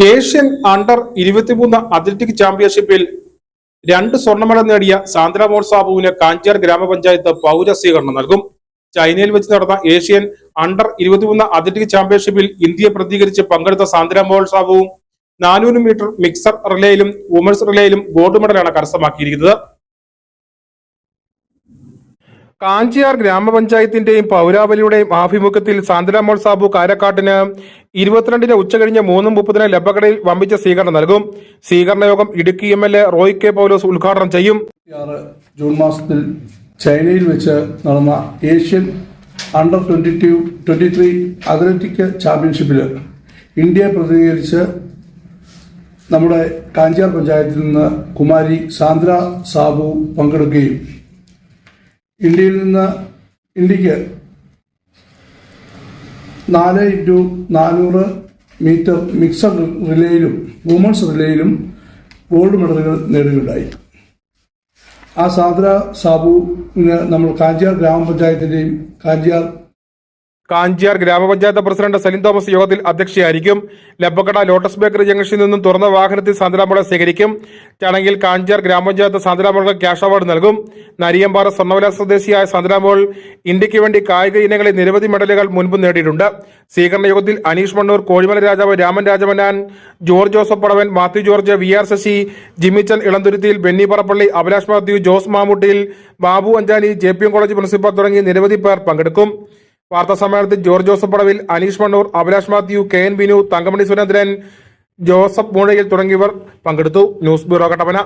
Asian under 23 athletic ചാമ്പ്യൻഷിപ്പിൽ 2 സ്വർണ്ണമെഡൽ നേടിയ സാന്ദ്ര മോൾ സാബുവിന് കാഞ്ചിയാർ ഗ്രാമപഞ്ചായത്ത് പൗരസ്വീകരണം നൽകും. ചൈനയിൽ വെച്ച് നടന്ന ഏഷ്യൻ അണ്ടർ 23 അത്ലറ്റിക് ചാമ്പ്യൻഷിപ്പിൽ ഇന്ത്യയെ പ്രതികരിച്ച് പങ്കെടുത്ത സാന്ദ്ര മോൾ സാബുവും 400 മീറ്റർ മിക്സർ റിലേയിലും വുമൻസ് റിലേയിലും ഗോൾഡ് മെഡലാണ് കരസ്ഥമാക്കിയിരിക്കുന്നത്. കാഞ്ചിയാർ ഗ്രാമപഞ്ചായത്തിന്റെയും പൗരാവലിയുടെയും ആഭിമുഖ്യത്തിൽ സാന്ദ്ര മോൾ സാബു കാരക്കാട്ടിന് 22-ന് ഉച്ചകഴിഞ്ഞ് 3:30 ലബക്കടയിൽ വമ്പിച്ച സ്വീകരണം നൽകും. സ്വീകരണ യോഗം ഇടുക്കി MLA റോയ് കെ പൗലോസ് ഉദ്ഘാടനം ചെയ്യും. ജൂൺ മാസത്തിൽ ചൈനയിൽ വെച്ച് നടന്ന ഏഷ്യൻ അണ്ടർ 23 അത്ലറ്റിക് ചാമ്പ്യൻഷിപ്പിൽ ഇന്ത്യയെ പ്രതിനിധീകരിച്ച് നമ്മുടെ കാഞ്ചിയാർ പഞ്ചായത്തിൽ നിന്ന് കുമാരി സാന്ദ്ര സാബു പങ്കെടുക്കുകയും ഇന്ത്യക്ക് 4x400 മീറ്റർ മിക്സർ റിലേയിലും വുമൻസ് റിലേയിലും ഗോൾഡ് മെഡലുകൾ നേടുകയുണ്ടായി. ആ സാന്ദ്ര സാബുവിന് നമ്മൾ കാഞ്ചിയാർ ഗ്രാമപഞ്ചായത്തിന്റെയും കാഞ്ചിയാർ ഗ്രാമപഞ്ചായത്ത് പ്രസിഡന്റ് സലിൻ തോമസ് യോഗത്തിൽ അധ്യക്ഷയായിരിക്കും. ലബക്കട ലോട്ടസ് ബേക്കറി ജംഗ്ഷനിൽ നിന്നും തുറന്ന വാഹനത്തിൽ സാന്ദ്രാമോളെ സ്വീകരിക്കും. ചടങ്ങിൽ കാഞ്ചിയാർ ഗ്രാമപഞ്ചായത്ത് സാന്ദ്രാമോൾക്ക് ക്യാഷ് അവാർഡ് നൽകും. നരിയമ്പാറ സ്വർണ്ണവല സ്വദേശിയായ സാന്ദ്രാമോൾ ഇന്ത്യക്ക് വേണ്ടി കായിക ഇനങ്ങളിൽ നിരവധി മെഡലുകൾ മുൻപ് നേടിയിട്ടുണ്ട്. സ്വീകരണ യോഗത്തിൽ അനീഷ് മണ്ണൂർ, കോഴിമല രാജാവ് Raman Rajamannan, George Joseph Padavan, Mathew George, VR Sasi, Jimmichan Elanthuruthiyil, Benny Parappally, Abhilash Mathew, Jose Mamoottiyil, Babu Anchani, JPM college principal തുടങ്ങി നിരവധി പേർ പങ്കെടുക്കും. വാർത്താ സമ്മേളനത്തിൽ George Joseph Padavil, Anish Mannoor, Abhilash Mathew, KN Binu, Thankamani Surendran, Joseph Moozhayil തുടങ്ങിയവർ പങ്കെടുത്തു. News bureau Kattappana.